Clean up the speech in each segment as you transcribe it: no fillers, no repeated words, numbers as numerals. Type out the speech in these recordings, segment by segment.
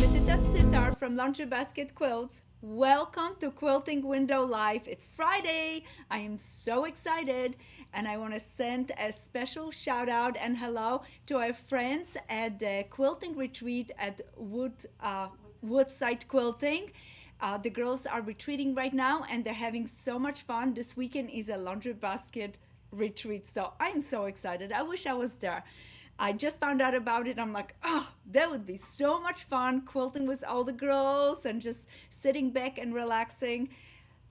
Edyta from Laundry Basket Quilts. Welcome to Quilting Window Live. It's Friday. I am so excited, and I want to send a special shout out and hello to our friends at the quilting retreat at Woodside Quilting. The girls are retreating right now, and they're having so much fun. This weekend is a laundry basket retreat, so I'm so excited. I wish I was there. I just found out about it. I'm like, oh, that would be so much fun quilting with all the girls and just sitting back and relaxing.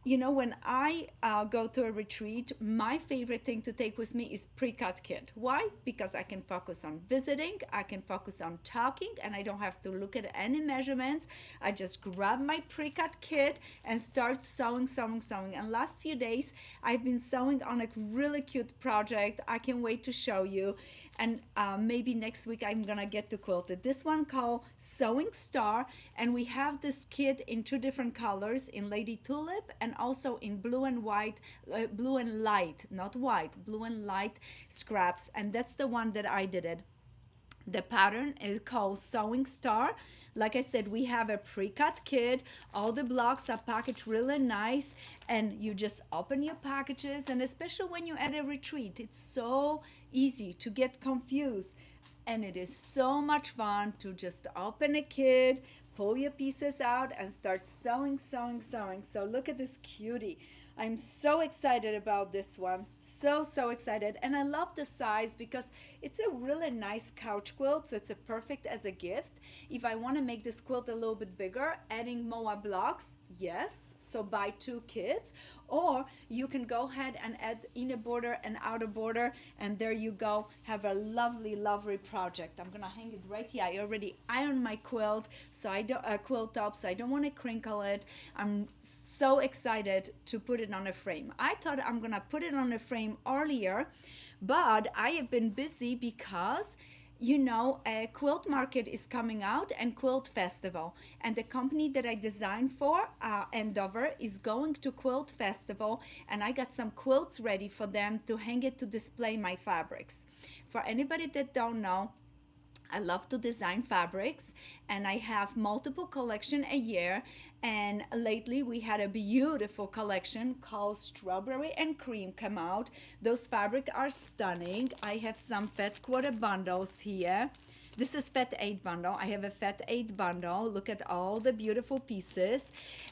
You know, when I go to a retreat, my favorite thing to take with me is pre-cut kit. Why? Because I can focus on visiting, I can focus on talking, and I don't have to look at any measurements. I just grab my pre-cut kit and start sewing. And last few days, I've been sewing on a really cute project. I can't wait to show you. And maybe next week I'm gonna get to quilt it. This one called Sewing Star, and we have this kit in two different colors, in Lady Tulip and also in blue and white, blue and light, not white, blue and light scraps, and that's the one that I did it. The pattern is called Sewing Star. Like I said, we have a pre-cut kit. All the blocks are packaged really nice, and you just open your packages, and especially when you're at a retreat, it's so easy to get confused. And it is so much fun to just open a kit, pull your pieces out, and start sewing. So look at this cutie. I'm so excited about this one. So excited. And I love the size because it's a really nice couch quilt. So it's a perfect as a gift. If I want to make this quilt a little bit bigger, adding more blocks, yes. So buy two kits. Or you can go ahead and add inner border and outer border. And there you go. Have a lovely project. I'm going to hang it right here. I already ironed my quilt. So I don't, quilt top. So I don't want to crinkle it. I'm so excited to put it on a frame. I thought I'm gonna put it on a frame earlier, but I have been busy because you know a quilt market is coming out and quilt festival, and the company that I designed for Endeavor is going to quilt festival, and I got some quilts ready for them to hang it to display my fabrics. For anybody that don't know, I love to design fabrics, and I have multiple collection a year, and lately we had a beautiful collection called Strawberry and Cream come out. Those fabrics are stunning. I have some fat quarter bundles here. This is fat 8 bundle. I have a fat 8 bundle. Look at all the beautiful pieces.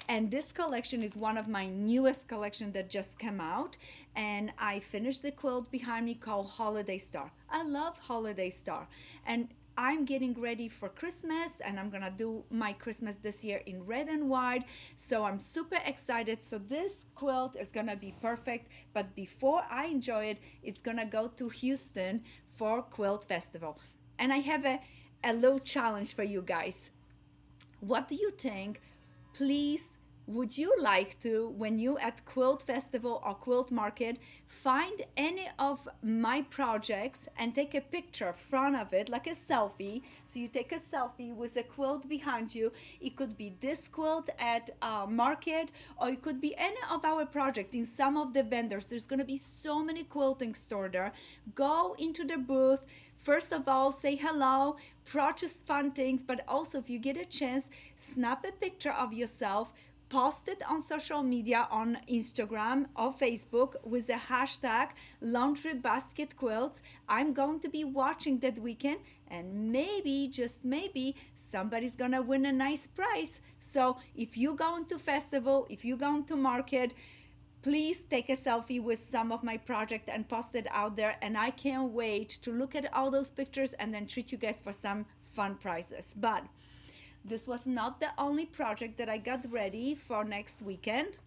And this collection is one of my newest collection that just came out. And I finished the quilt behind me called Holiday Star. I love Holiday Star. And I'm getting ready for Christmas, and I'm gonna do my Christmas this year in red and white, so I'm super excited. So this quilt is gonna be perfect, but before I enjoy it, it's gonna go to Houston for Quilt Festival. And I have a little challenge for you guys. What do you think? Please, would you like to, when you at Quilt Festival or Quilt Market, find any of my projects and take a picture front of it, like a selfie? So you take a selfie with a quilt behind you. It could be this quilt at Market, or it could be any of our project in some of the vendors. There's going to be so many quilting store there. Go into the booth. First of all, say hello, purchase fun things, but also if you get a chance, snap a picture of yourself, post it on social media, on Instagram or Facebook with the hashtag Laundry Basket Quilts. I'm going to be watching that weekend, and maybe, just maybe, somebody's gonna win a nice prize. So if you're going to festival, if you're going to market, please take a selfie with some of my project and post it out there. And I can't wait to look at all those pictures and then treat you guys for some fun prizes. But this was not the only project that I got ready for next weekend.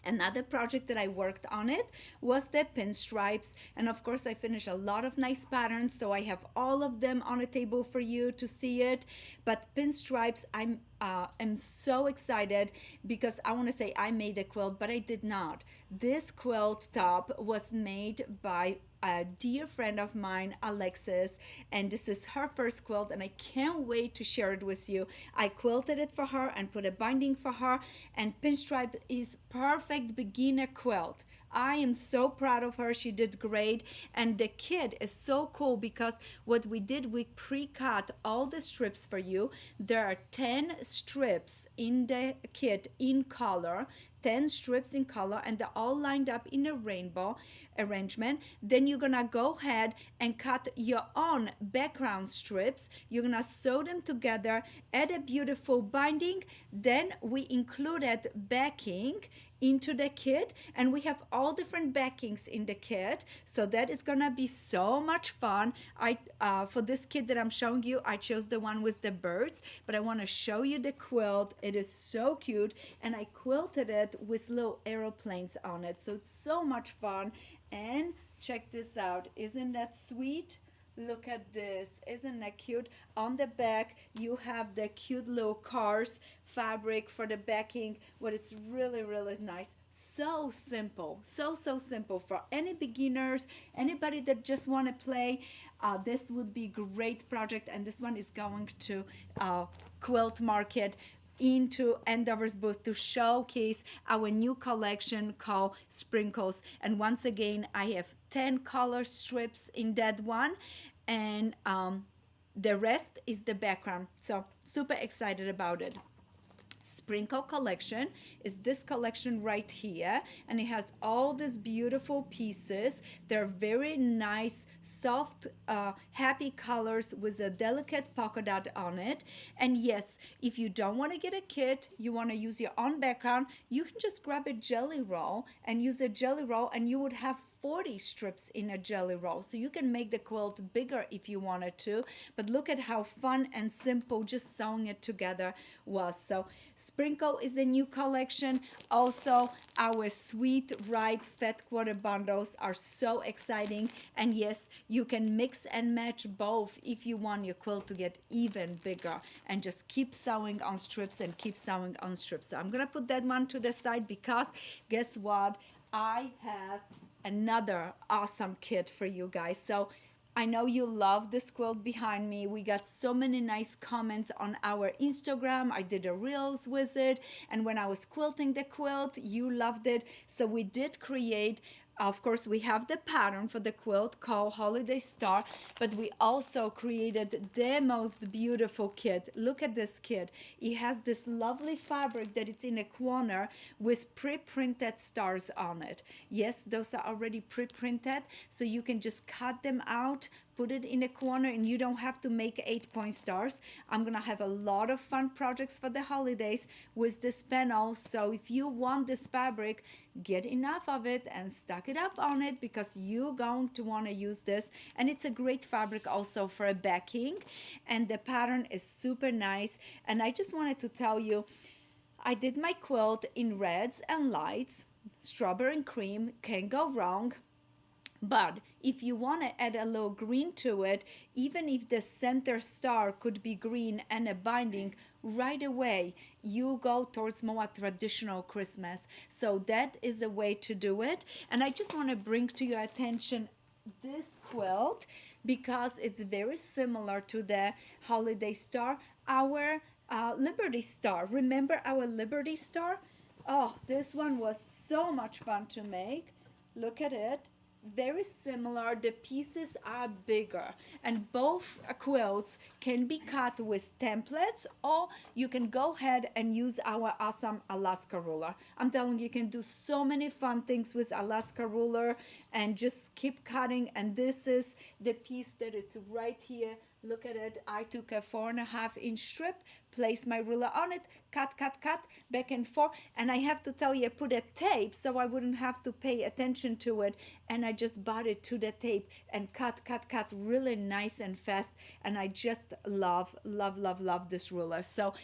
Another project that I worked on it was the Pinstripes, and of course I finished a lot of nice patterns, so I have all of them on a table for you to see it. But Pinstripes, I'm so excited because I want to say I made a quilt, but I did not. This quilt top was made by a dear friend of mine, Alexis, and this is her first quilt, and I can't wait to share it with you. I quilted it for her and put a binding for her, and Pinstripe is perfect beginner quilt. I am so proud of her. She did great. And the kit is so cool because what we did, we pre-cut all the strips for you. There are 10 strips in the kit in color. 10 strips in color, and they're all lined up in a rainbow arrangement. Then you're gonna go ahead and cut your own background strips. You're gonna sew them together, add a beautiful binding. Then we included backing into the kit, and we have all different backings in the kit, so that is gonna be so much fun. I for this kit that I'm showing you, I chose the one with the birds, but I want to show you the quilt. It is so cute, and I quilted it with little aeroplanes on it, so it's so much fun. And check this out, isn't that sweet? Look at this, isn't that cute? On the back you have the cute little cars fabric for the backing, but it's really, really nice. So simple, so simple for any beginners, anybody that just want to play. This would be great project, and this one is going to Quilt Market into Endeavor's booth to showcase our new collection called Sprinkles. And once again, I have 10 color strips in that one, and the rest is the background. So super excited about it. Sprinkle collection is this collection right here, and it has all these beautiful pieces. They're very nice, soft, happy colors with a delicate polka dot on it. And yes, if you don't want to get a kit, you want to use your own background, you can just grab a jelly roll and use a jelly roll, and you would have 40 strips in a jelly roll. So you can make the quilt bigger if you wanted to, but look at how fun and simple just sewing it together was. So Sprinkle is a new collection. Also, our Sweet Right Fat Quarter bundles are so exciting. And yes, you can mix and match both if you want your quilt to get even bigger, and just keep sewing on strips and keep sewing on strips. So I'm gonna put that one to the side because guess what? I have another awesome kit for you guys. So I know you love this quilt behind me. We got so many nice comments on our Instagram. I did a reels with it, and when I was quilting the quilt, you loved it. So we did create, of course, we have the pattern for the quilt called Holiday Star, but we also created the most beautiful kit. Look at this kit. It has this lovely fabric that it's in a corner with pre-printed stars on it. Yes, those are already pre-printed, so you can just cut them out, put it in a corner, and you don't have to make 8-point stars. I'm gonna have a lot of fun projects for the holidays with this panel. So if you want this fabric, get enough of it and stack it up on it, because you're going to want to use this. And it's a great fabric also for a backing, and the pattern is super nice. And I just wanted to tell you, I did my quilt in reds and lights. Strawberry and cream, can't go wrong. But if you want to add a little green to it, even if the center star could be green and a binding, right away you go towards more traditional Christmas. So that is a way to do it. And I just want to bring to your attention this quilt because it's very similar to the Holiday Star, our Liberty Star. Remember our Liberty Star? Oh, this one was so much fun to make. Look at it. Very similar. The pieces are bigger, and both quilts can be cut with templates, or you can go ahead and use our awesome Alaska ruler. I'm telling you, you can do so many fun things with Alaska ruler and just keep cutting. And this is the piece that it's right here. Look at it. I took a 4.5-inch strip, placed my ruler on it, cut, back and forth. And I have to tell you, I put a tape so I wouldn't have to pay attention to it. And I just bought it to the tape and cut really nice and fast. And I just love this ruler. So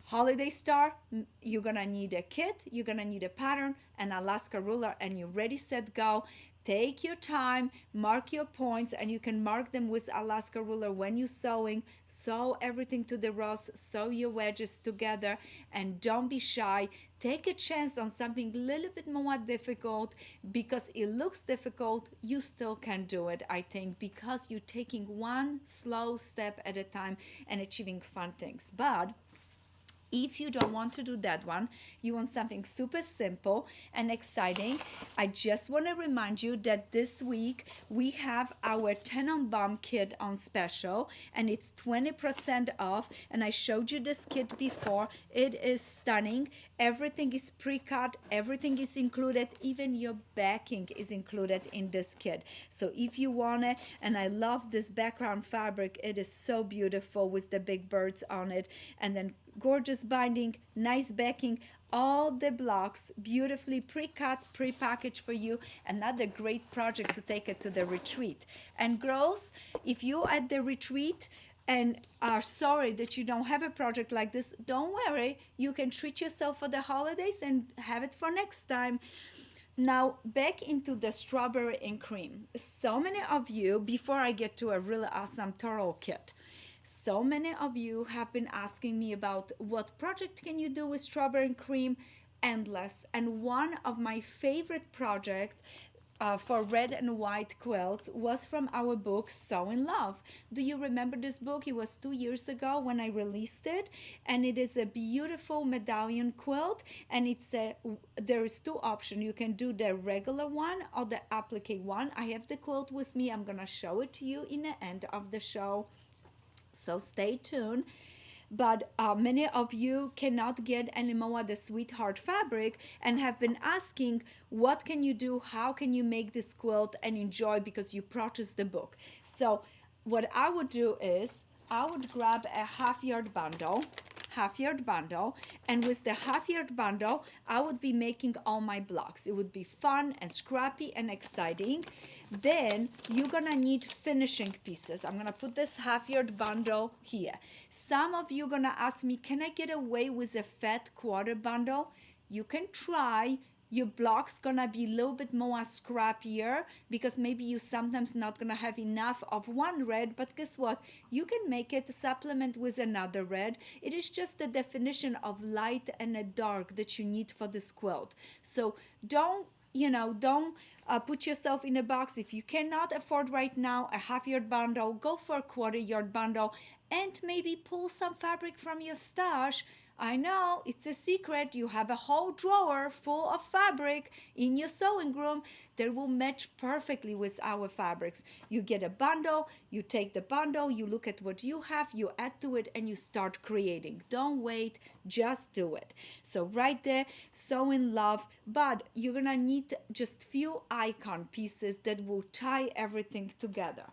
Holiday Star, you're gonna need a kit, you're gonna need a pattern, an Alaska ruler, and you're ready, set, go. Take your time, mark your points, and you can mark them with Alaska ruler when you're sewing. Sew everything to the rows, sew your wedges together, and don't be shy. Take a chance on something a little bit more difficult, because it looks difficult, you still can do it, I think, because you're taking one slow step at a time and achieving fun things. But If you don't want to do that one, you want something super simple and exciting, I just want to remind you that this week we have our Tenon Bomb Kit on special, and it's 20% off. And I showed you this kit before. It is stunning. Everything is pre-cut, everything is included, even your backing is included in this kit. So if you want it, and I love this background fabric, it is so beautiful with the big birds on it, and then gorgeous binding, nice backing, all the blocks beautifully pre-cut, pre-packaged for you. Another great project to take it to the retreat. And girls, if you at the retreat and are sorry that you don't have a project like this, don't worry, you can treat yourself for the holidays and have it for next time. Now back into the strawberry and cream. So many of you, before I get to a really awesome turtle kit, so many of you have been asking me about what project can you do with strawberry and cream. Endless. And one of my favorite projects for red and white quilts was from our book So in Love. Do you remember this book? It was 2 years ago when I released it, and it is a beautiful medallion quilt, and there is two options. You can do the regular one or the applique one. I have the quilt with me. I'm gonna show it to you in the end of the show, so stay tuned. But many of you cannot get anymore the sweetheart fabric and have been asking, what can you do? How can you make this quilt and enjoy, because you purchased the book? So what I would do is I would grab a half-yard bundle, and with the half-yard bundle, I would be making all my blocks. It would be fun and scrappy and exciting. Then you're gonna need finishing pieces. I'm gonna put this half-yard bundle here. Some of you gonna ask me, can I get away with a fat quarter bundle? You can try. Your block's gonna be a little bit more scrappier because maybe you sometimes not gonna have enough of one red, but guess what? You can make it supplement with another red. It is just the definition of light and a dark that you need for this quilt. So don't put yourself in a box. If you cannot afford right now a half-yard bundle, go for a quarter-yard bundle and maybe pull some fabric from your stash. I know, it's a secret. You have a whole drawer full of fabric in your sewing room that will match perfectly with our fabrics. You get a bundle, you take the bundle, you look at what you have, you add to it, and you start creating. Don't wait, just do it. So right there, So in Love, but you're gonna need just few icon pieces that will tie everything together.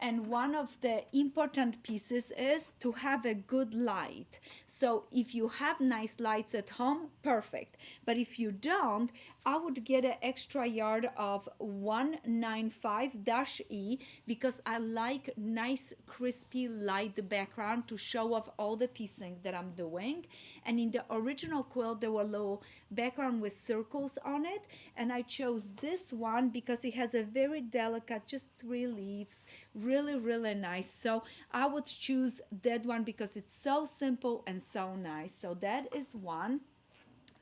And one of the important pieces is to have a good light. So if you have nice lights at home, perfect. But if you don't, I would get an extra yard of 195-E because I like nice crispy light background to show off all the piecing that I'm doing. And in the original quilt, there were little background with circles on it. And I chose this one because it has a very delicate, just 3 leaves, really, really nice. So I would choose that one because it's so simple and so nice. So that is one.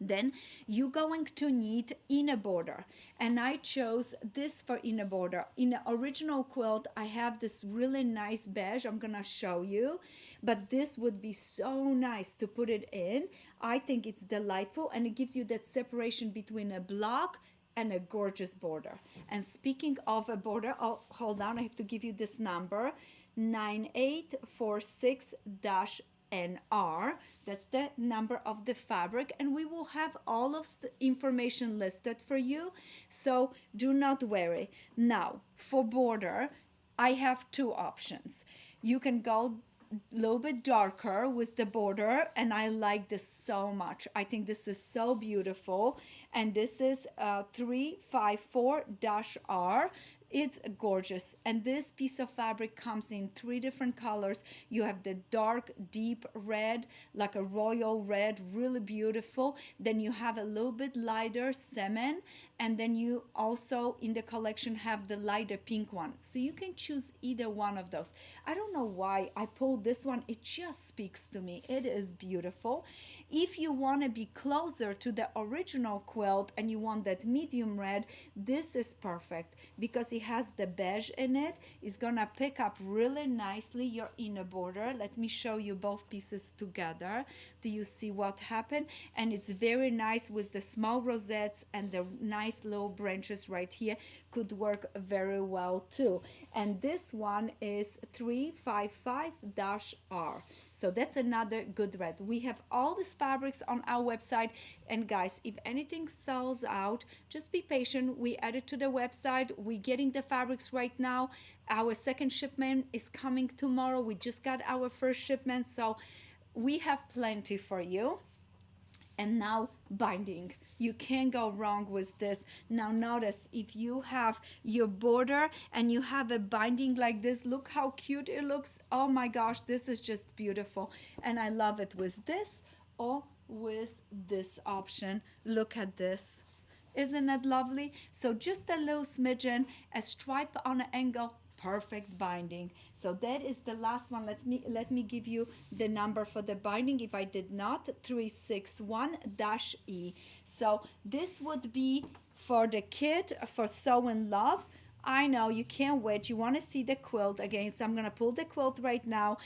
Then you're going to need inner border, and I chose this for inner border. In the original quilt, I have this really nice beige. I'm gonna show you, but this would be so nice to put it in. I think it's delightful, and it gives you that separation between a block and a gorgeous border. And speaking of a border, oh, hold on, I have to give you this number, 9846-NR. That's the number of the fabric, and we will have all of the information listed for you, so do not worry. Now for border, I have 2 options. You can go a little bit darker with the border, and I like this so much. I think this is so beautiful, and this is 354-R. It's gorgeous, and this piece of fabric comes in 3 different colors. You have the dark deep red, like a royal red, really beautiful. Then you have a little bit lighter salmon, and then you also in the collection have the lighter pink one. So you can choose either one of those. I don't know why I pulled this one. It just speaks to me. It is beautiful. If you want to be closer to the original quilt and you want that medium red, this is perfect because it has the beige in it. It's gonna pick up really nicely your inner border. Let me show you both pieces together. Do you see what happened? And it's very nice with the small rosettes, and the nice low branches right here could work very well too. And this one is 355-R. So that's another good red. We have all these fabrics on our website. And guys, if anything sells out, just be patient. We add it to the website. We're getting the fabrics right now. Our second shipment is coming tomorrow. We just got our first shipment. So we have plenty for you. And now binding. You can't go wrong with this. Now notice, if you have your border and you have a binding like this, look how cute it looks. Oh my gosh, this is just beautiful. And I love it with this or with this option. Look at this. Isn't that lovely? So just a little smidgen, a stripe on an angle, perfect binding. So that is the last one. Let me give you the number for the binding if I did not. 361-E. So this would be for the kit for Sew in Love. I know you can't wait. You want to see the quilt again, so I'm gonna pull the quilt right now.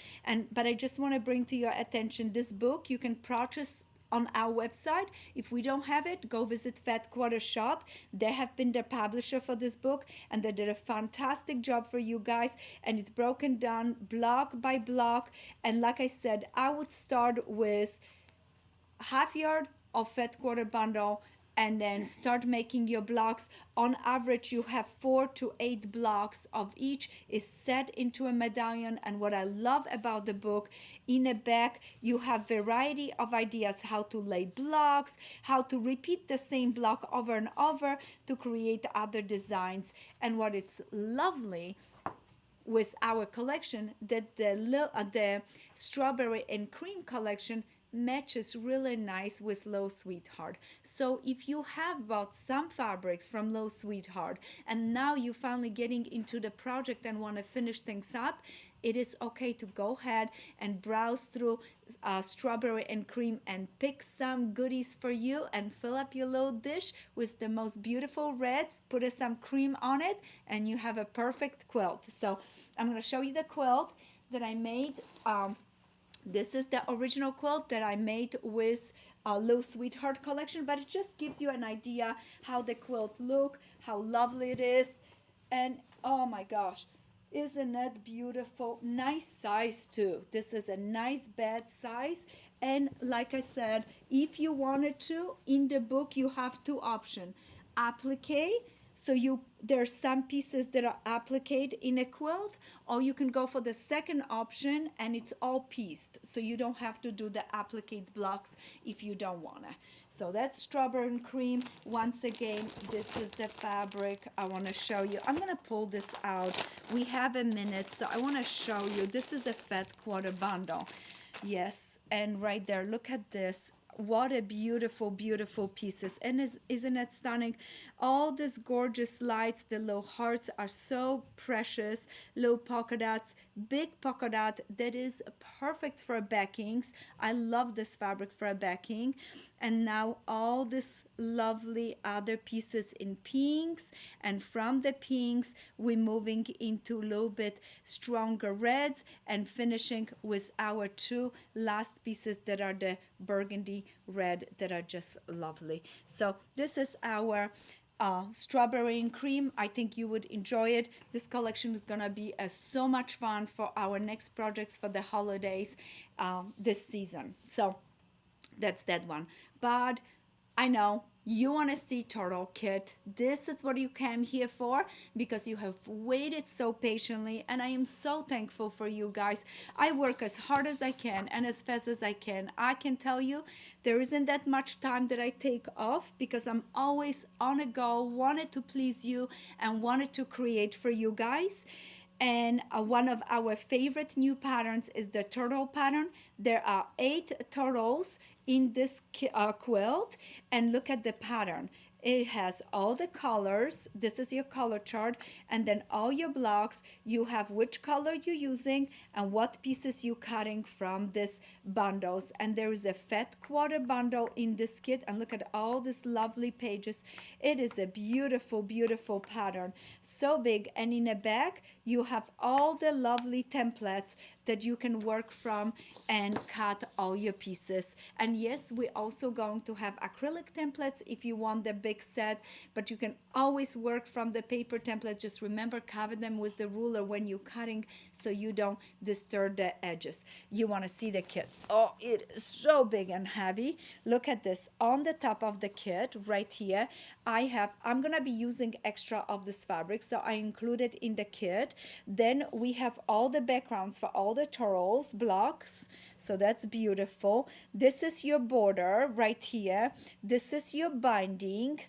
But I just want to bring to your attention this book. You can purchase on our website. If we don't have it, go visit Fat Quarter Shop. They have been the publisher for this book, and they did a fantastic job for you guys. And it's broken down block by block. And like I said, I would start with half yard of Fat Quarter bundle, and then start making your blocks. On average, you have 4 to 8 blocks of each is set into a medallion. And what I love about the book, in the back, you have variety of ideas how to lay blocks, how to repeat the same block over and over to create other designs. And what it's lovely with our collection, that the strawberry and cream collection matches really nice with Low Sweetheart. So if you have bought some fabrics from Low Sweetheart and now you're finally getting into the project and want to finish things up, it is okay to go ahead and browse through strawberry and cream and pick some goodies for you and fill up your little dish with the most beautiful reds, put some cream on it, and you have a perfect quilt. So I'm going to show you the quilt that I made. This is the original quilt that I made with Low Sweetheart collection, but it just gives you an idea how the quilt look, how lovely it is. And oh my gosh, isn't that beautiful? Nice size too. This is a nice bed size. And like I said, if you wanted to, in the book you have 2 options. Applique, so there's some pieces that are appliqued in a quilt, or you can go for the second option and it's all pieced, so you don't have to do the appliqued blocks if you don't wanna. So that's strawberry and cream. Once again, this is the fabric I want to show you. I'm gonna pull this out. We have a minute, so I want to show you. This is a Fat Quarter bundle. Yes, and right there, look at this. What a beautiful, beautiful pieces. And isn't it stunning? All these gorgeous lights, the little hearts are so precious. Little polka dots, big polka dot that is perfect for backings. I love this fabric for a backing. And now all this lovely other pieces in pinks, and from the pinks we're moving into a little bit stronger reds and finishing with our 2 last pieces that are the burgundy red that are just lovely. So this is our strawberry and cream. I think you would enjoy it. This collection is gonna be so much fun for our next projects for the holidays this season. So that's that one. But I know you want to see Turtle Kit. This is what you came here for, because you have waited so patiently, and I am so thankful for you guys. I work as hard as I can and as fast as I can. I can tell you there isn't that much time that I take off, because I'm always on a go, wanted to please you and wanted to create for you guys. And one of our favorite new patterns is the turtle pattern. There are 8 turtles in this quilt, and look at the pattern. It has all the colors. This is your color chart, and then all your blocks. You have which color you're using and what pieces you cutting from this bundles. And there is a fat quarter bundle in this kit, and look at all these lovely pages. It is a beautiful, beautiful pattern, so big. And in the back you have all the lovely templates that you can work from and cut all your pieces. And yes, we're also going to have acrylic templates if you want the big set, but you can always work from the paper template. Just remember, cover them with the ruler when you're cutting so you don't disturb the edges. You want to see the kit. Oh, it is so big and heavy. Look at this. On the top of the kit right here, I'm gonna be using extra of this fabric, so I included in the kit. Then we have all the backgrounds for all the turtles blocks, so that's beautiful. This is your border right here. This is your binding,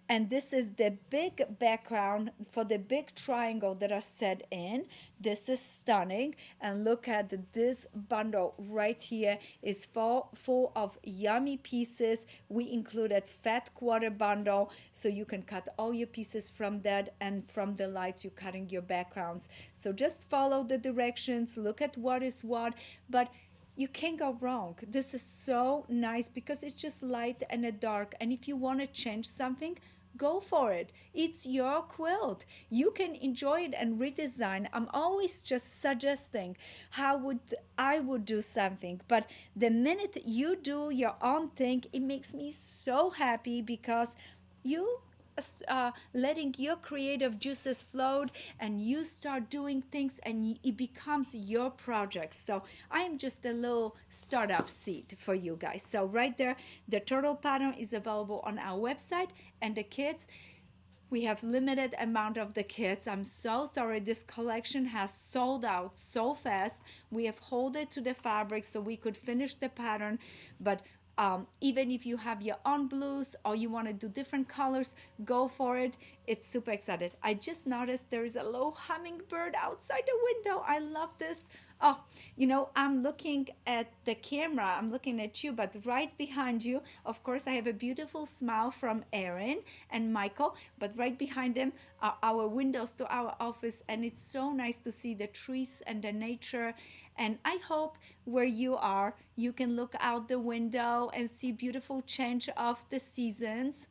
and this is the big background for the big triangle that are set in. This is stunning. And look at this bundle right here is full of yummy pieces. We included fat quarter bundle, so you can cut all your pieces from that, and from the lights you're cutting your backgrounds. So just follow the directions, look at what is what, but you can't go wrong. This is so nice because it's just light and a dark, and if you want to change something, go for it. It's your quilt. You can enjoy it and redesign. I'm always just suggesting how would I would do something, but the minute you do your own thing, it makes me so happy because you letting your creative juices flow, and you start doing things, and it becomes your project. So I am just a little startup seed for you guys. So right there, the turtle pattern is available on our website, and the kits, we have limited amount of the kits. I'm so sorry, this collection has sold out so fast. We have hold it to the fabric so we could finish the pattern, but even if you have your own blues or you want to do different colors, go for it. It's super excited. I just noticed there is a little hummingbird outside the window. I love this. Oh, I'm looking at the camera, I'm looking at you, but right behind you, of course, I have a beautiful smile from Erin and Michael, but right behind them are our windows to our office, and it's so nice to see the trees and the nature. And I hope where you are, you can look out the window and see beautiful change of the seasons,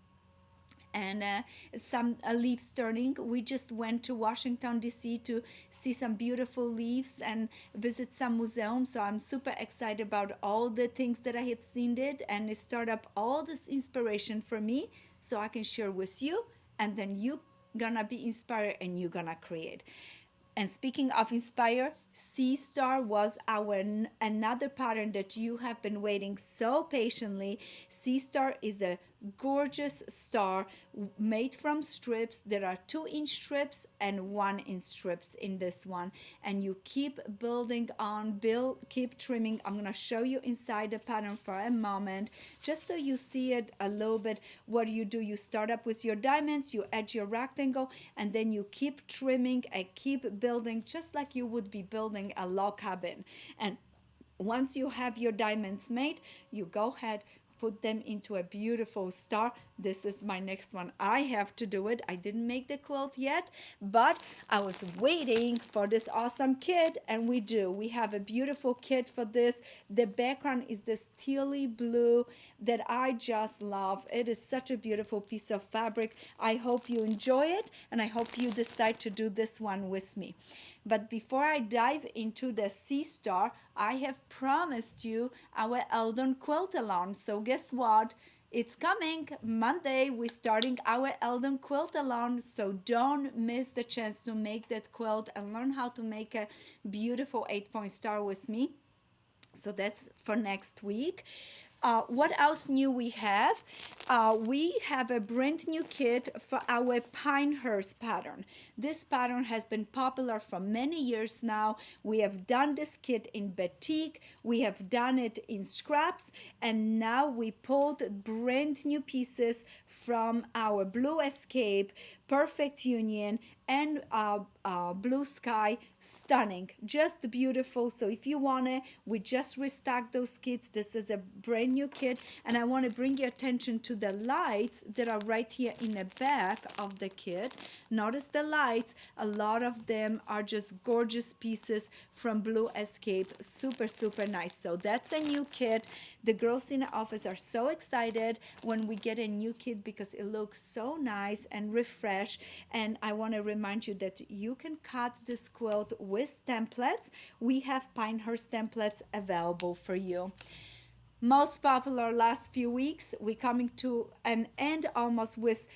and some leaves turning. We just went to Washington D.C. to see some beautiful leaves and visit some museums. So I'm super excited about all the things that I have seen it, and it start up all this inspiration for me so I can share with you, and then you gonna be inspired and you gonna create. And speaking of inspire, Sea Star was our another pattern that you have been waiting so patiently. Sea Star is a gorgeous star made from strips. There are 2-inch strips and 1-inch strips in this one, and you keep building on, keep trimming. I'm gonna show you inside the pattern for a moment just so you see it a little bit. What do? You start up with your diamonds, you add your rectangle, and then you keep trimming and keep building just like you would be building a log cabin. And once you have your diamonds made, you go ahead, put them into a beautiful star. This is my next one. I have to do it. I didn't make the quilt yet, but I was waiting for this awesome kit, and we do. We have a beautiful kit for this. The background is this tealy blue that I just love. It is such a beautiful piece of fabric. I hope you enjoy it, and I hope you decide to do this one with me. But before I dive into the Sea Star, I have promised you our Eldon Quilt Along. So guess what? It's coming Monday. We're starting our Eldon Quilt Along. So don't miss the chance to make that quilt and learn how to make a beautiful 8-point star with me. So that's for next week. What else new we have? We have a brand new kit for our Pinehurst pattern. This pattern has been popular for many years now. We have done this kit in batik, we have done it in scraps, and now we pulled brand new pieces from our Blue Escape, Perfect Union, and blue sky. Stunning, just beautiful. So if you want it, we just restocked those kits. This is a brand new kit, and I want to bring your attention to the lights that are right here in the back of the kit. Notice the lights. A lot of them are just gorgeous pieces from Blue Escape. Super, super nice. So that's a new kit. The girls in the office are so excited when we get a new kit because it looks so nice and refreshed. And I want to remind you that you can cut this quilt with templates. We have Pinehurst templates available for you. Most popular last few weeks, we're coming to an end almost with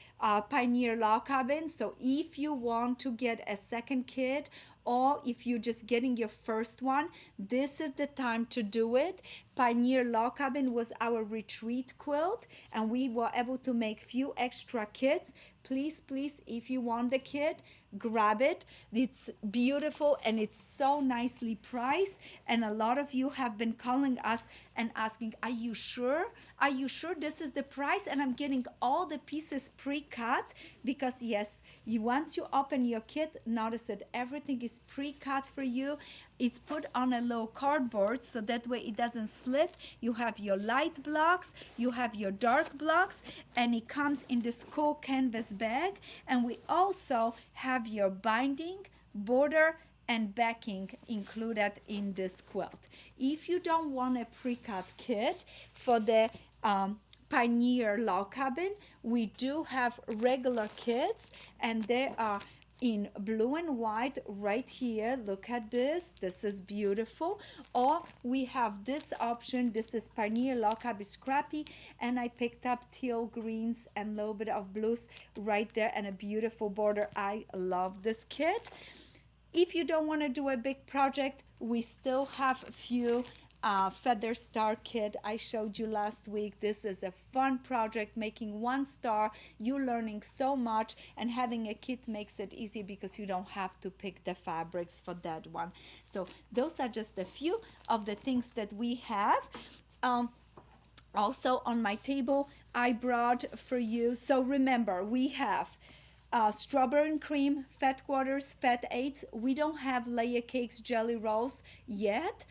Pioneer Log Cabin. So if you want to get a second kit, or if you're just getting your first one, this is the time to do it. Pioneer Log Cabin was our retreat quilt, and we were able to make few extra kits. Please, please, if you want the kit, grab it. It's beautiful and it's so nicely priced. And a lot of you have been calling us and asking, are you sure? Are you sure this is the price? And I'm getting all the pieces pre-cut because yes, once you open your kit, notice that everything is pre-cut for you. It's put on a low cardboard so that way it doesn't slip. You have your light blocks, you have your dark blocks, and it comes in this cool canvas bag. And we also have your binding, border, and backing included in this quilt. If you don't want a pre-cut kit for the Pioneer Log Cabin, we do have regular kits, and they are in blue and white right here. Look at this. This is beautiful. Or we have this option. This is Pioneer Log Cabin Scrappy, and I picked up teal greens and a little bit of blues right there and a beautiful border. I love this kit. If you don't want to do a big project, we still have a few feather star kit I showed you last week. This is a fun project, making one star. You're learning so much, and having a kit makes it easy because you don't have to pick the fabrics for that one. So those are just a few of the things that we have. Also on my table, I brought for you. So remember, we have strawberry and cream, fat quarters, fat eights. We don't have layer cakes, jelly rolls yet,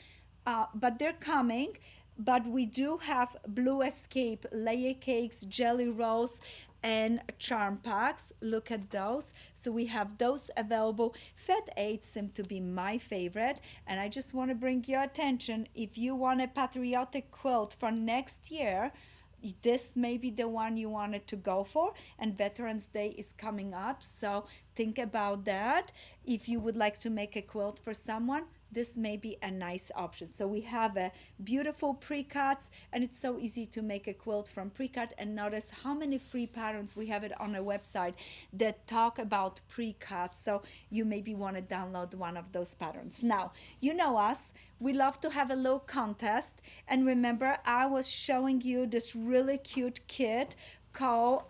but they're coming. But we do have Blue Escape layer cakes, jelly rolls, and charm packs. Look at those. So we have those available. Fat eights seem to be my favorite, and I just want to bring your attention. If you want a patriotic quilt for next year, this may be the one you wanted to go for, and Veterans Day is coming up, so think about that. If you would like to make a quilt for someone, this may be a nice option. So we have a beautiful pre-cuts, and it's so easy to make a quilt from pre-cut. And notice how many free patterns we have it on our website that talk about pre-cuts. So you maybe want to download one of those patterns. Now, you know us, we love to have a little contest. And remember, I was showing you this really cute kit called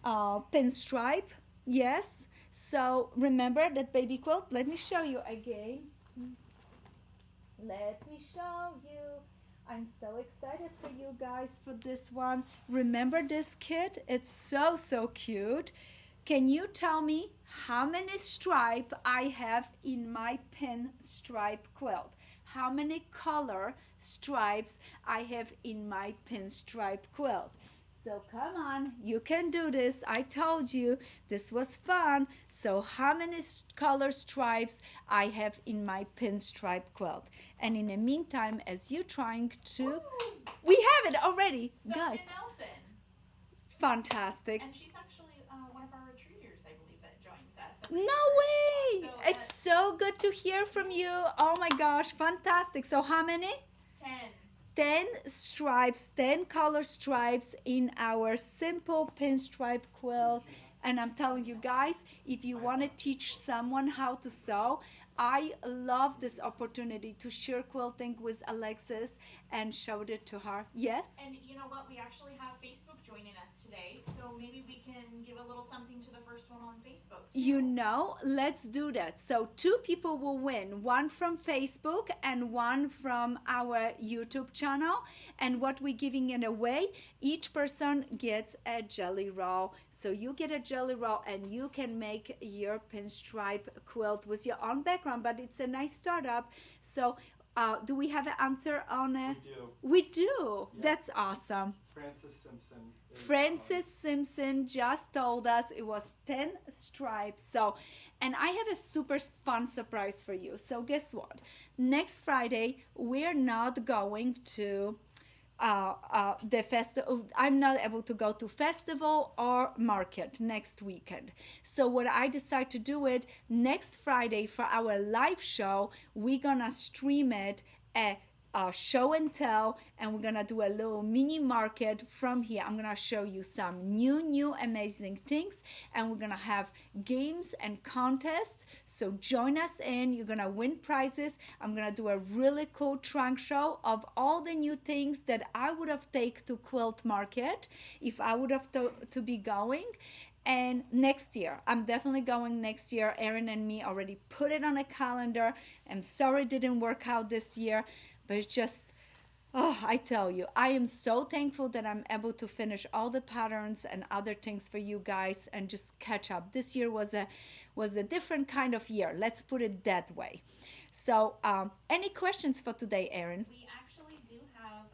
Pinstripe. Yes. So remember that baby quilt? Let me show you again. Let me show you. I'm so excited for you guys for this one. Remember this kit? It's so, so cute. Can you tell me how many stripes I have in my Pinstripe quilt? How many color stripes I have in my Pinstripe quilt? So come on, you can do this. I told you this was fun. So how many color stripes I have in my Pinstripe quilt? And in the meantime, as you're trying to, Ooh. we have it already, Sonia guys. Nelson. Fantastic. And she's actually one of our retreaters, I believe, that joins us. No way! So, It's so good to hear from you. Oh my gosh, fantastic. So how many? 10. 10 stripes, 10 color stripes in our simple Pinstripe quilt. And I'm telling you guys, if you want to teach someone how to sew, I love this opportunity to share quilting with Alexis and showed it to her. Yes? And you know what? We actually have Facebook joining us today, so maybe we can give a little something to the first one on Facebook, too. You know, let's do that. So 2 people will win, one from Facebook and one from our YouTube channel. And what we're giving it away, each person gets a jelly roll. So you get a jelly roll and you can make your pinstripe quilt with your own background, but it's a nice startup. So do we have an answer on it? We do. We do. Yep. That's awesome. Francis Simpson. Francis Simpson just told us it was 10 stripes. So, and I have a super fun surprise for you. So, guess what? Next Friday, we're not going to the festival. I'm not able to go to festival or market next weekend. So what I decide to do it next Friday for our live show, we're gonna stream it a show and tell, and we're gonna do a little mini market from here. I'm gonna show you some new amazing things, and we're gonna have games and contests. So join us in. You're gonna win prizes. I'm gonna do a really cool trunk show of all the new things that I would have taken to quilt market if I would have to be going. And next year, I'm definitely going next year. Erin and me already put it on a calendar. I'm sorry it didn't work out this year, but it's just, oh, I tell you, I am so thankful that I'm able to finish all the patterns and other things for you guys and just catch up. This year was a different kind of year. Let's put it that way. So, any questions for today, Erin? We actually do have,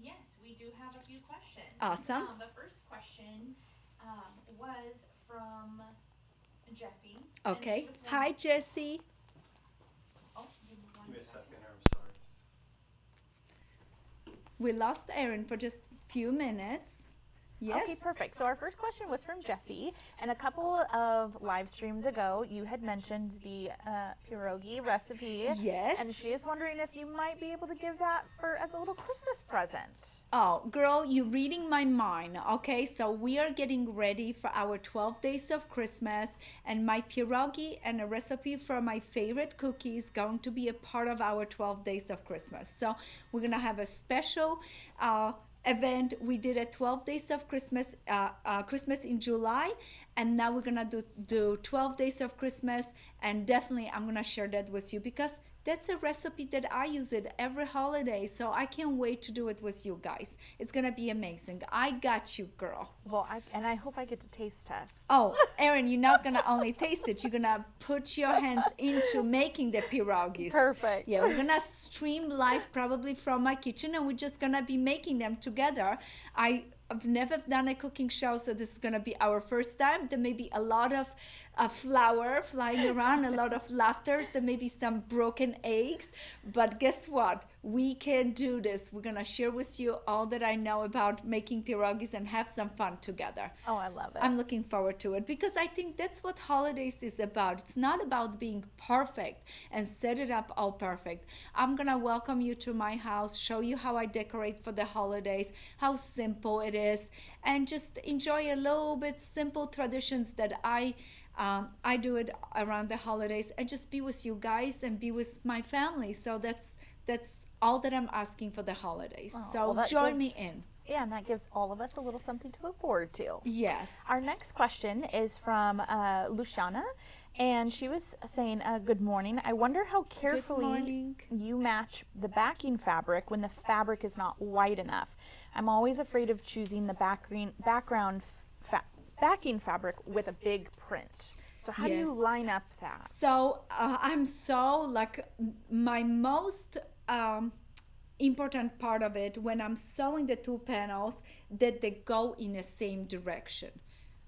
yes, we do have a few questions. Awesome. The first question was from Jessie. Okay. Hi, Jessie. Oh, give me one Give me a second. second. I'm sorry. We lost Erin for just a few minutes. Yes. Okay, perfect. So our first question was from Jessie, and a couple of live streams ago, you had mentioned the pierogi recipe. Yes. And she is wondering if you might be able to give that for as a little Christmas present. Oh, girl, you're reading my mind. Okay, so we are getting ready for our 12 days of Christmas, and my pierogi and a recipe for my favorite cookies going to be a part of our 12 days of Christmas. So we're gonna have a special event. We did a 12 days of Christmas Christmas in July, and now we're gonna do 12 days of Christmas, and definitely I'm gonna share that with you because that's a recipe that I use it every holiday. So I can't wait to do it with you guys. It's gonna be amazing. I got you, girl. Well, I hope I get to taste test. Oh, Erin, you're not gonna only taste it, you're gonna put your hands into making the pierogies. Perfect. Yeah, we're gonna stream live probably from my kitchen, and we're just gonna be making them together. I've never done a cooking show, so this is gonna be our first time. There may be a lot of flour flying around, a lot of laughter, there may be some broken eggs, but guess what? We can do this. We're gonna share with you all that I know about making pierogies and have some fun together. Oh, I love it. I'm looking forward to it because I think that's what holidays is about. It's not about being perfect and set it up all perfect. I'm gonna welcome you to my house, show you how I decorate for the holidays, how simple it is, and just enjoy a little bit simple traditions that I do it around the holidays, and just be with you guys and be with my family. So that's all that I'm asking for the holidays. Oh, So well, join me in. Yeah, and that gives all of us a little something to look forward to. Yes. Our next question is from Luciana, and she was saying, good morning. I wonder how carefully morning. you match the backing fabric when the fabric is not white enough. I'm always afraid of choosing the backing fabric with a big print. So how do you Yes. line up that? So I'm so like my most important part of it when I'm sewing the two panels that they go in the same direction.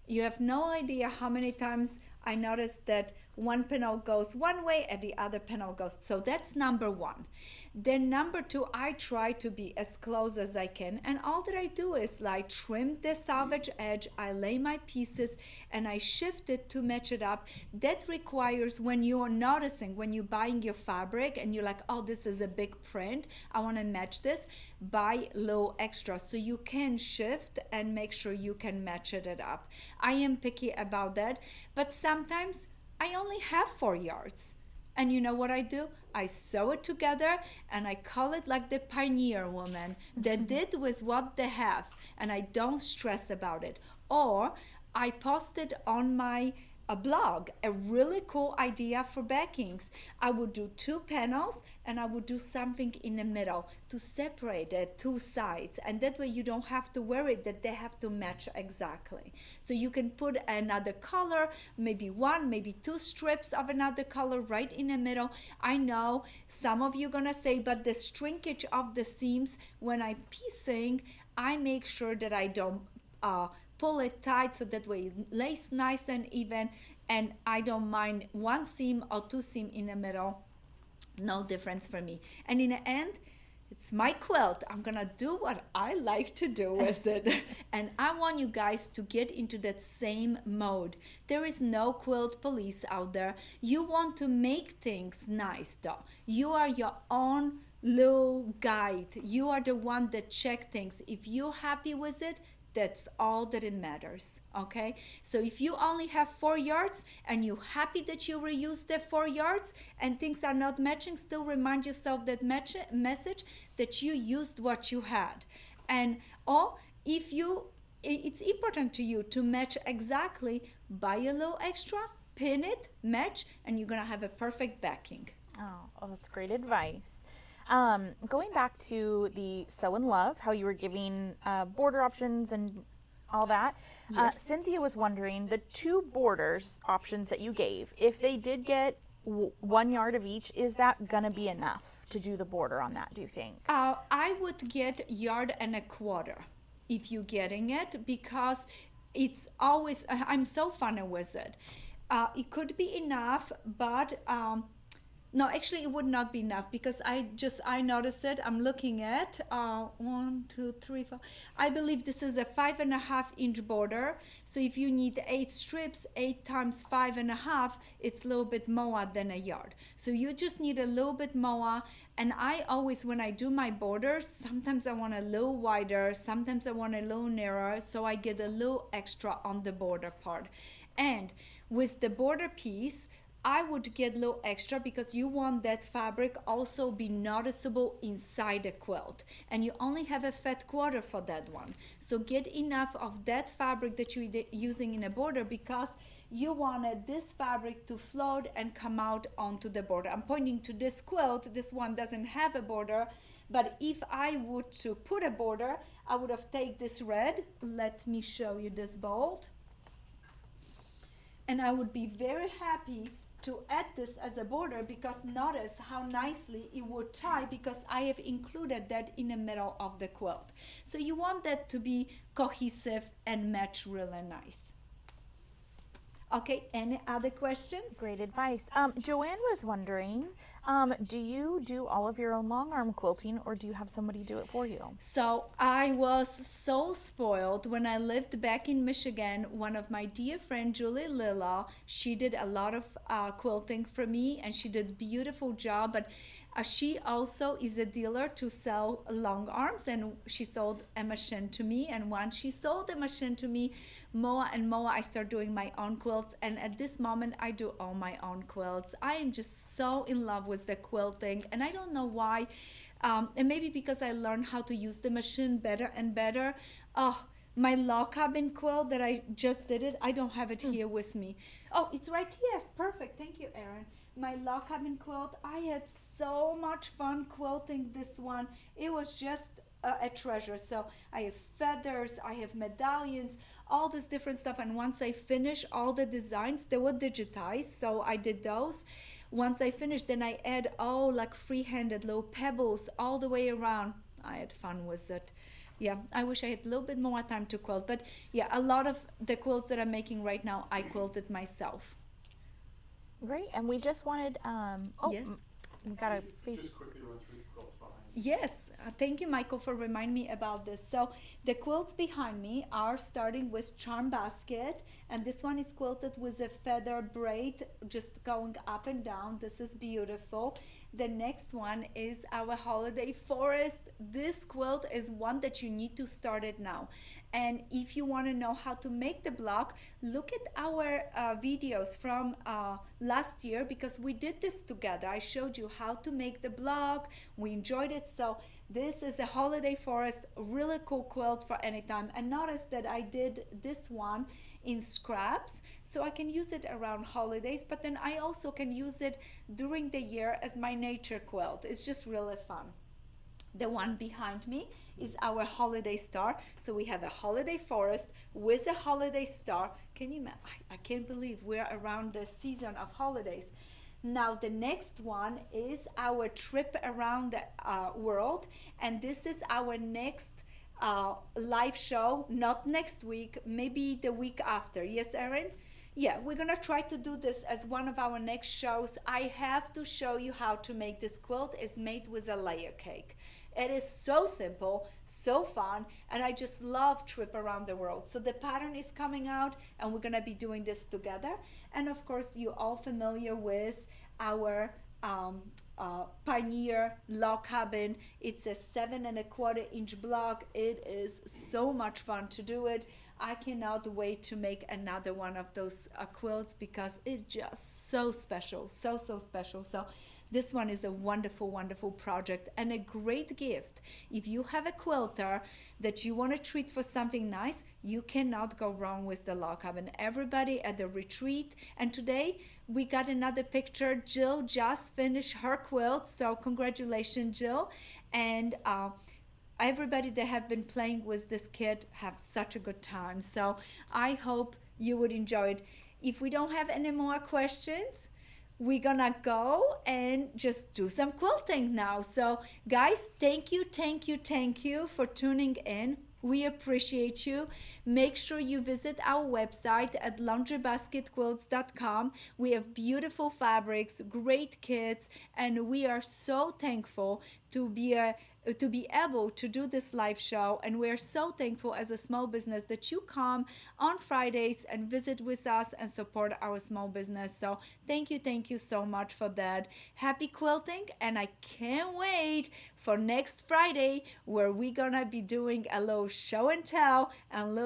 You have no idea how many times I noticed that one panel goes one way and the other panel goes. So that's number one. Then number two, I try to be as close as I can. And all that I do is like trim the salvage edge, I lay my pieces, and I shift it to match it up. That requires, when you're noticing, when you're buying your fabric and you're like, oh, this is a big print, I want to match this, buy little extra so you can shift and make sure you can match it up. I am picky about that, but sometimes I only have 4 yards. And you know what I do? I sew it together, and I call it like the pioneer woman that did with what they have, and I don't stress about it. Or I post it on my a blog, a really cool idea for backings. I would do two panels and I would do something in the middle to separate the two sides, and that way you don't have to worry that they have to match exactly. So you can put another color, maybe one, maybe two strips of another color right in the middle. I know some of you gonna say, but the shrinkage of the seams, when I'm piecing, I make sure that I don't pull it tight, so that way it lays nice and even, and I don't mind one seam or two seam in the middle. No difference for me. And in the end, it's my quilt. I'm gonna do what I like to do with it. And I want you guys to get into that same mode. There is no quilt police out there. You want to make things nice though. You are your own little guide. You are the one that check things. If you're happy with it, that's all that it matters. Okay, so if you only have 4 yards and you're happy that you reused the 4 yards and things are not matching, still remind yourself that message that you used what you had. And or if you, it's important to you to match exactly, buy a little extra, pin it, match, and you're gonna have a perfect backing. Oh, that's great advice. Going back to the Sew and Love, how you were giving border options and all that, Yes. Cynthia was wondering the two borders options that you gave, if they did get 1 yard of each, is that gonna be enough to do the border on that, do you think? I would get 1.25 yards if you're getting it, because it's always, I'm so funny with it. It could be enough, but no, actually it would not be enough, because I noticed it. I'm looking at 1, 2, 3, 4. I believe this is a 5.5-inch border. So if you need 8 strips, 8 times 5.5, it's a little bit more than a yard. So you just need a little bit more. And I always, when I do my borders, sometimes I want a little wider, sometimes I want a little narrower, so I get a little extra on the border part. And with the border piece, I would get a little extra, because you want that fabric also be noticeable inside the quilt, and you only have a fat quarter for that one. So get enough of that fabric that you're using in a border, because you wanted this fabric to float and come out onto the border. I'm pointing to this quilt. This one doesn't have a border, but if I would to put a border, I would have taken this red. Let me show you this bolt. And I would be very happy to add this as a border, because notice how nicely it would tie, because I have included that in the middle of the quilt. So you want that to be cohesive and match really nice. Okay, any other questions? Great advice. Joanne was wondering, do you do all of your own long arm quilting, or do you have somebody do it for you? So I was so spoiled when I lived back in Michigan. One of my dear friend, Julie Lilla, she did a lot of quilting for me, and she did a beautiful job. But she also is a dealer to sell long arms, and she sold a machine to me. And once she sold the machine to me, more and more I start doing my own quilts. And at this moment, I do all my own quilts. I am just so in love with the quilting, and I don't know why. And maybe because I learned how to use the machine better and better. Oh, my log cabin quilt that I just did it, I don't have it here with me. Oh, it's right here. Perfect. Thank you, Erin. My log cabin quilt, I had so much fun quilting this one. It was just a treasure. So I have feathers, I have medallions, all this different stuff. And once I finish all the designs, they were digitized, so I did those. Once I finished, then I add all like free-handed little pebbles all the way around. I had fun with it. Yeah, I wish I had a little bit more time to quilt, but yeah, a lot of the quilts that I'm making right now, I quilted myself. Great. And we just wanted, Yes. We got a face. Just quickly run through the quilts behind. Yes, thank you, Michael, for reminding me about this. So the quilts behind me are starting with Charm Basket, and this one is quilted with a feather braid just going up and down. This is beautiful. The next one is our Holiday Forest. This quilt is one that you need to start it now. And if you want to know how to make the block, look at our videos from last year, because we did this together. I showed you how to make the block. We enjoyed it. So this is a Holiday Forest, really cool quilt for anytime. And notice that I did this one in scraps, so I can use it around holidays, but then I also can use it during the year as my nature quilt. It's just really fun. The one behind me is our holiday star. So we have a holiday forest with a holiday star. Can you imagine? I can't believe we're around the season of holidays. Now the next one is our trip around the world, and this is our next live show, not next week, maybe the week after. Yes, Erin? Yeah, we're gonna try to do this as one of our next shows. I have to show you how to make this quilt. It's made with a layer cake. It is so simple, so fun, and I just love trip around the world. So the pattern is coming out, and we're gonna be doing this together. And of course, you're all familiar with our Pioneer log cabin. It's a 7¼ inch block. It is so much fun to do it. I cannot wait to make another one of those quilts because it's just so special, so special. So this one is a wonderful, wonderful project and a great gift. If you have a quilter that you want to treat for something nice, you cannot go wrong with the log cabin. Everybody at the retreat, and today we got another picture. Jill just finished her quilt, so congratulations, Jill. And everybody that have been playing with this kit have such a good time. So I hope you would enjoy it. If we don't have any more questions, we're gonna go and just do some quilting now. So guys, thank you for tuning in. We appreciate you. Make sure you visit our website at laundrybasketquilts.com. We have beautiful fabrics, great kits, and we are so thankful to be able to do this live show. And we're so thankful as a small business that you come on Fridays and visit with us and support our small business. So thank you so much for that. Happy quilting, and I can't wait for next Friday where we're gonna be doing a little show and tell and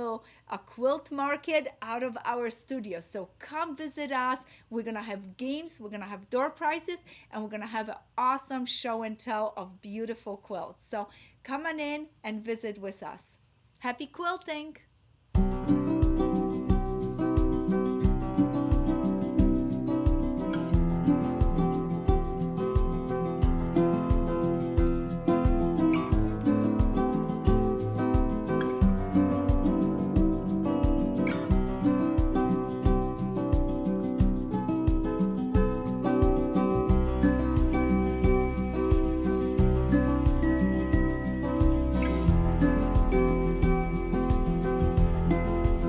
a quilt market out of our studio. So come visit us. We're gonna have games, we're gonna have door prizes, and we're gonna have an awesome show and tell of beautiful quilts. So come on in and visit with us. Happy quilting!